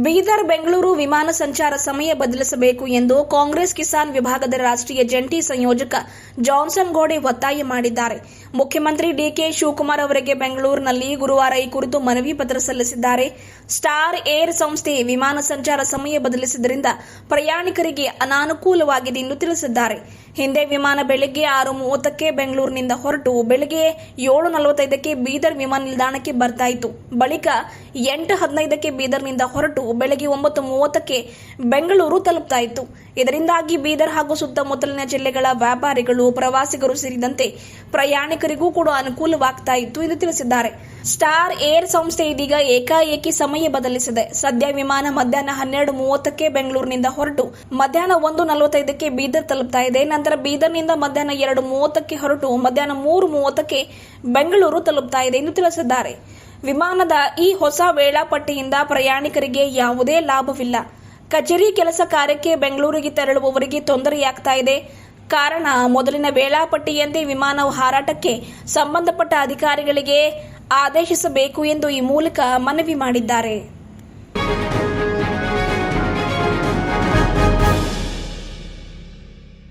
ಬೀದರ್ ಬೆಂಗಳೂರು ವಿಮಾನ ಸಂಚಾರ ಸಮಯ ಬದಲಿಸಬೇಕು ಎಂದು ಕಾಂಗ್ರೆಸ್ ಕಿಸಾನ್ ವಿಭಾಗದ ರಾಷ್ಟ್ರೀಯ ಜಂಟಿ ಸಂಯೋಜಕ ಜಾನ್ಸನ್ ಗೋಡೆ ಒತ್ತಾಯ ಮಾಡಿದ್ದಾರೆ. ಮುಖ್ಯಮಂತ್ರಿ ಡಿಕೆ ಶಿವಕುಮಾರ್ ಅವರಿಗೆ ಬೆಂಗಳೂರಿನಲ್ಲಿ ಗುರುವಾರ ಈ ಕುರಿತು ಮನವಿ ಪತ್ರ ಸಲ್ಲಿಸಿದ್ದಾರೆ. ಸ್ಟಾರ್ ಏರ್ ಸಂಸ್ಥೆ ವಿಮಾನ ಸಂಚಾರ ಸಮಯ ಬದಲಿಸಿದ್ದರಿಂದ ಪ್ರಯಾಣಿಕರಿಗೆ ಅನಾನುಕೂಲವಾಗಿದೆ ಎಂದು ತಿಳಿಸಿದ್ದಾರೆ. ಹಿಂದೆ ವಿಮಾನ ಬೆಳಗ್ಗೆ 6:30ಕ್ಕೆ ಬೆಂಗಳೂರಿನಿಂದ ಹೊರಟು ಬೆಳಗ್ಗೆ 7:45ಕ್ಕೆ ಬೀದರ್ ವಿಮಾನ ನಿಲ್ದಾಣಕ್ಕೆ ಬರ್ತಾ ಇತ್ತು. ಬಳಿಕ 8:15ಕ್ಕೆ ಬೀದರ್ನಿಂದ ಹೊರಟು ಬೆಳಗ್ಗೆ 9:30ಕ್ಕೆ ಬೆಂಗಳೂರು ತಲುಪ್ತಾ ಇತ್ತು. ಇದರಿಂದಾಗಿ ಬೀದರ್ ಹಾಗೂ ಸುತ್ತಮುತ್ತಲಿನ ಜಿಲ್ಲೆಗಳ ವ್ಯಾಪಾರಿಗಳು, ಪ್ರವಾಸಿಗರು ಸೇರಿದಂತೆ ಪ್ರಯಾಣಿಕರಿಗೂ ಕೂಡ ಅನುಕೂಲವಾಗ್ತಾ ಇತ್ತು ಎಂದು ತಿಳಿಸಿದ್ದಾರೆ. ಸ್ಟಾರ್ ಏರ್ ಸಂಸ್ಥೆ ಇದೀಗ ಏಕಾಏಕಿ ಸಮಯ ಬದಲಿಸಿದೆ. ಸದ್ಯ ವಿಮಾನ ಮಧ್ಯಾಹ್ನ 12:30ಕ್ಕೆ ಬೆಂಗಳೂರಿನಿಂದ ಹೊರಟು ಮಧ್ಯಾಹ್ನ 1:45ಕ್ಕೆ ಬೀದರ್ ತಲುಪ್ತಾ ಇದೆ. ನಂತರ ಬೀದರ್ನಿಂದ ಮಧ್ಯಾಹ್ನ 2:30ಕ್ಕೆ ಹೊರಟು ಮಧ್ಯಾಹ್ನ 3:30ಕ್ಕೆ ಬೆಂಗಳೂರು ತಲುಪ್ತಾ ಇದೆ ಎಂದು ತಿಳಿಸಿದ್ದಾರೆ. ವಿಮಾನದ ಈ ಹೊಸ ವೇಳಾಪಟ್ಟಿಯಿಂದ ಪ್ರಯಾಣಿಕರಿಗೆ ಯಾವುದೇ ಲಾಭವಿಲ್ಲ. ಕಚೇರಿ ಕೆಲಸ ಕಾರ್ಯಕ್ಕೆ ಬೆಂಗಳೂರಿಗೆ ತೆರಳುವವರಿಗೆ ತೊಂದರೆಯಾಗ್ತಾ ಇದೆ. ಕಾರಣ ಮೊದಲಿನ ವೇಳಾಪಟ್ಟಿಯಂತೆ ವಿಮಾನ ಹಾರಾಟಕ್ಕೆ ಸಂಬಂಧಪಟ್ಟ ಅಧಿಕಾರಿಗಳಿಗೆ ಆದೇಶಿಸಬೇಕು ಎಂದು ಈ ಮೂಲಕ ಮನವಿ ಮಾಡಿದ್ದಾರೆ.